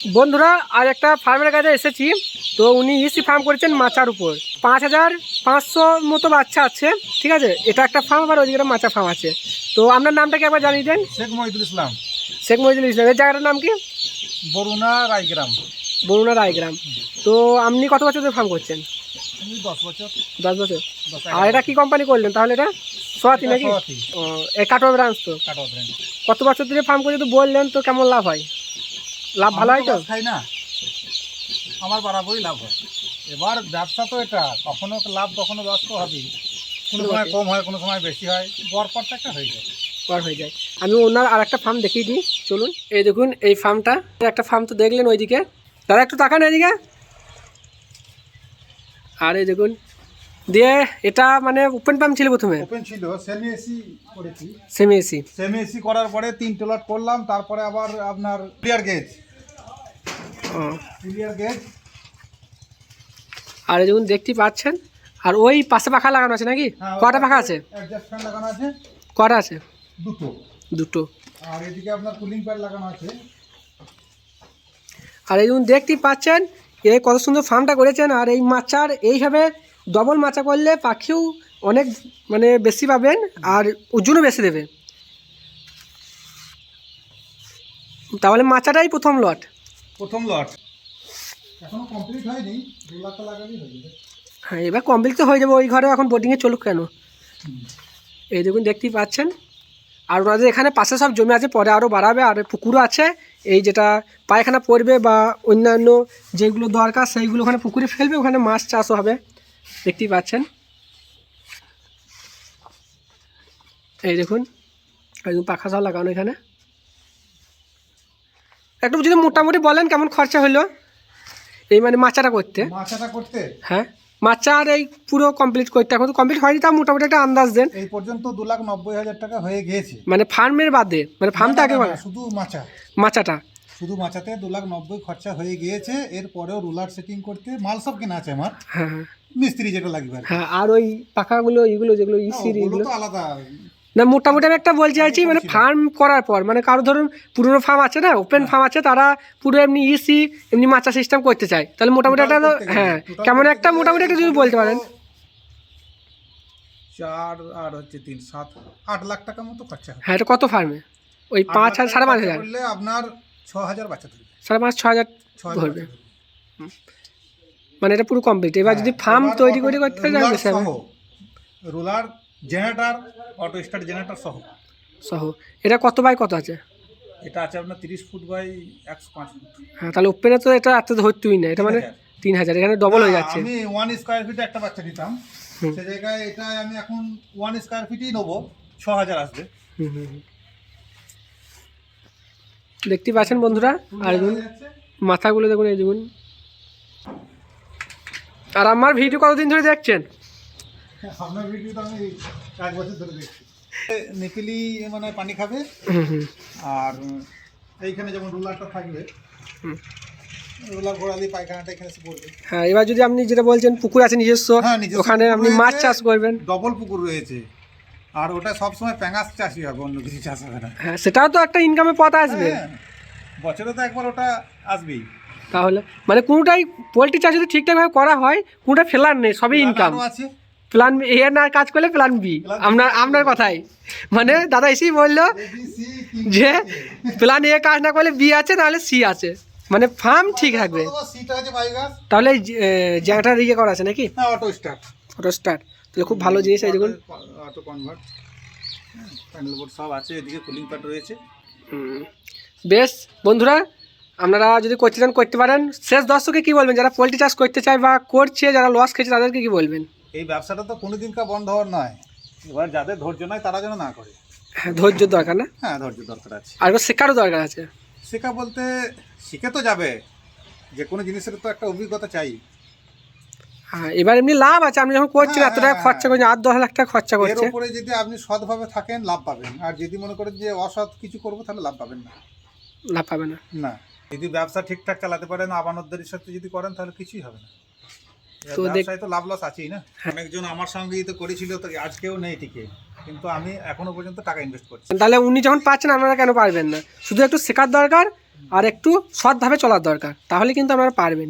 বন্ধুরা আজ একটা ফার্মের কাছে এসেছি। তো উনি ইসি ফার্ম করেছেন মাচার উপর। 5500 মতো বাচ্চা আছে, ঠিক আছে। এটা একটা ফার্ম আর ওইদিকে মাচা ফার্ম আছে। তো আপনার নামটা কি একবার জানিয়ে দেন? শেখ মহিদুল ইসলাম। শেখ মহিদুল ইসলাম। এই জায়গাটার নাম কি? বরুণা রায়গ্রাম। বরুণা রায়গ্রাম। তো আপনি কত বছর ধরে ফার্ম করছেন? 10 বছর। 10 বছর। আর এটা কি কোম্পানি করলেন তাহলে? এটা সোয়াতি নাকি? ও, এই কাটোয়া ব্রাঞ্চ। তো কত বছর ধরে ফার্ম করে তো বললেন, তো কেমন লাভ হয়? লাভ ভালো হয় তো? খাই না, আমার বরাবরই লাভ হয়। এবার ব্যবসা তো এটা, কখনো লাভ কখনো লস তো হবেই। কোনো সময় কম হয়, কোনো সময় বেশি হয়, গড়পড়টা একটা হয়ে যায়। হয়ে যায়। আমি ওনার আর একটা ফার্ম দেখিয়ে দিই, চলুন। এই দেখুন এই ফার্মটা, একটা ফার্ম তো দেখলেন ওইদিকে। দাদা একটু তাকান এদিকে। আর এই দেখুন দিয়ে এটা মানে ওপেন ফার্ম ছিল, প্রথমে ওপেন ছিল, সেমি এসি করেছি। সেমি এসি করার পরে 3 লট করলাম, তারপরে আবার আপনার ক্লিয়ার গেজ। আর এই দেখুন দেখতে পাচ্ছেন। আর ওই পাশে পাখা লাগানো আছে নাকি? কটা পাখা আছে? অ্যাডজাস্ট ফ্যান লাগানো আছে। কটা আছে? দুটো। আর এদিকে আপনার কুলিং প্যাড লাগানো আছে। আর এই দেখুন দেখতেই পাচ্ছেন এই কত সুন্দর ফার্মটা করেছেন। আর এই মাচার এইভাবে ডবল মাচা করলে পাখিও অনেক মানে বেশি পাবেন, আর ওজনও বেশি দেবে। তাহলে মাচাটাই প্রথম লট। এখনো কমপ্লিট হয়নি, 2 লাখ লাগালেই হয়ে যাবে। হ্যাঁ, এবার কমপ্লিট তো হয়ে যাবে। ওই ঘরে এখন বোর্ডিংয়ে চলুক কেন। এই দেখুন দেখতেই পাচ্ছেন। আর ওনাদের এখানে পাশে সব জমি আছে, পরে আরও বাড়াবে। আর পুকুরও আছে, এই যেটা পায়খানা পড়বে বা অন্যান্য যেগুলো দরকার সেইগুলো ওখানে পুকুরে ফেলবে, ওখানে মাছ চাষও হবে। দেখতেই পাচ্ছেন। এই দেখুন একদম পাখা সব লাগানো এখানে। একটু যদি মোটামুটি বলেন কেমন খরচা হলো এই মানে মাচাটা করতে? হ্যাঁ, মাচা আর এই পুরো কমপ্লিট করতে এখন তো কমপ্লিট হয়নি, তা মোটামুটি একটা আন্দাজ দেন। এই পর্যন্ত 2,90,000 টাকা হয়ে গিয়েছে। মানে ফার্মের বাদে, মানে ফার্মটা আগে শুধু মাচাটা শুধু মাচাতে 2,90,000 খরচা হয়ে গিয়েছে। এরপরেও রুলার সেটিং করতে মাল সব কেনা আছে আমার। হ্যাঁ মিস্ত্রি যেটা লাগবে। হ্যাঁ, আর ওই পাখাগুলো এগুলো যেগুলো ইসিরি এগুলো তো আলাদা না। মোটামুটি আমি একটা বলতে চাইছি, মানে ফার্ম করার পর মানে কারো ধরুন পুরোনো ফার্ম আছে না, ওপেন ফার্ম আছে, তারা পুরো এমনি ইসি এমনি মাচা সিস্টেম করতে চায়, তাহলে মোটামুটি একটা হ্যাঁ কেমন একটা মোটামুটি একটা যদি বলতে পারেন। 4 আর হচ্ছে 3 7 8 লাখ টাকা মতো খরচা হবে। হ্যাঁ, এটা কত ফার্মে? ওই 5 আর 5,500 করলে আপনার 6,000 বাচ্চা ধরবে। 5,500 6,000 ধরবে। মানে এটা পুরো কমপ্লিট। এবার যদি ফার্ম তৈরি করে করতে যাবে বেশি হবে। Ruler, generator, auto start generator সহ। এটা কত বাই কত আছে? এটা আছে আপনার 30 ফুট বাই 105 ফুট। হ্যাঁ, তাহলে ওপেনে তো এটা এত ধরতেই না, এটা মানে 3,000 এখানে ডবল হয়ে যাচ্ছে। আমি 1 স্কয়ার ফিটে একটা বাচ্চা দিতাম, সেই জায়গায় এটা আমি এখন 1 স্কয়ার ফিটই নেবো, 6,000 আসবে। দেখতে পাচ্ছেন বন্ধুরা। আর দেখুন মাথাগুলো দেখুন, এই দেখুন। আর আমার ভিডিও কতদিন ধরে দেখছেন? আপনার ভিডিও তো আমি 1 বছর ধরে দেখছি। নিকিলি মানে পানি খাবে। আর এইখানে যেমন রুলারটা থাকবে, রুলার ঘোরালে পায়খানাটা এখানে এসে পড়বে। হ্যাঁ, এবার যদি আপনি যেটা বলছেন পুকুর আছে নিজস্ব, ওখানে আপনি মাছ চাষ করবেন। ডবল পুকুর রয়েছে, আর ওটা সবসময় প্যাঙাশ চাষই হবে, অন্য কিছু চাষ হবে না। হ্যাঁ, সেটাও তো একটা ইনকামের পথ আসবে। বছরে তো একবার ওটা আসবেই। তাহলে মানে কোনোটাই পোলট্রি চাষ যদি ঠিকঠাকভাবে করা হয়, কোনোটা ফেলার নেই, সবই ইনকাম। প্ল্যান এ না কাজ করলে প্ল্যান বি। আপনার কথাই মানে দাদা এসেই বললো যে প্ল্যান এ কাজ না করলে বি আছে, নাহলে সি আছে, মানে ফার্ম ঠিক থাকবে। তাহলে জায়গাটা ইয়ে করা আছে নাকি? অটো স্টার্ট, তাহলে খুব ভালো জিনিস। এই দেখুন অটো কনভার্ট, প্যানেল বোর্ড সব আছে, এদিকে কুলিং প্যাড রয়েছে। বেশ বন্ধুরা, আপনারা যদি করতে চান করতে পারেন। শেষ দর্শকে কি বলবেন যারা পোলট্রি চাষ করতে চায় বা করছে, যারা লস খেয়েছে তাদেরকে কি বলবেন? এই ব্যবসাটা তো কোনোদিনকার বন্ধ হওয়ার নয়। এবার যাদের ধৈর্য নয় তারা যেন না করে। হ্যাঁ, ধৈর্য দরকার না? হ্যাঁ, ধৈর্য দরকার আছে। আর শেখারও দরকার আছে। শেখা বলতে শিখে তো যাবে, যে কোনো জিনিসের তো একটা অভিজ্ঞতা চাই। হ্যাঁ, এবার এমনি লাভ আছে। আপনি যখন করছেন এত টাকা খরচা করছেন, 8-10 লাখ টাকা খরচা করছেন, এর উপরে যদি আপনি সৎভাবে থাকেন লাভ পাবেন, আর যদি মনে করেন যে অসৎ কিছু করবো তাহলে লাভ পাবেন না। না। যদি ব্যবসা ঠিকঠাক চালাতে পারেন, আমানতদারির সাথে যদি করেন, তাহলে কিছুই হবে না। তো ব্যবসায় তো লাভ লস আছেই না। অনেকজন আমার সঙ্গেই তো করেছিল, তো আজকেও নেই টিকে, কিন্তু আমি এখনো পর্যন্ত টাকা ইনভেস্ট করছি। তাহলে উনি যখন পাচ্ছেন আপনারা কেন পারবেন না? শুধু একটু শেখার দরকার আর একটু সৎভাবে চলার দরকার, তাহলে কিন্তু আপনারা পারবেন।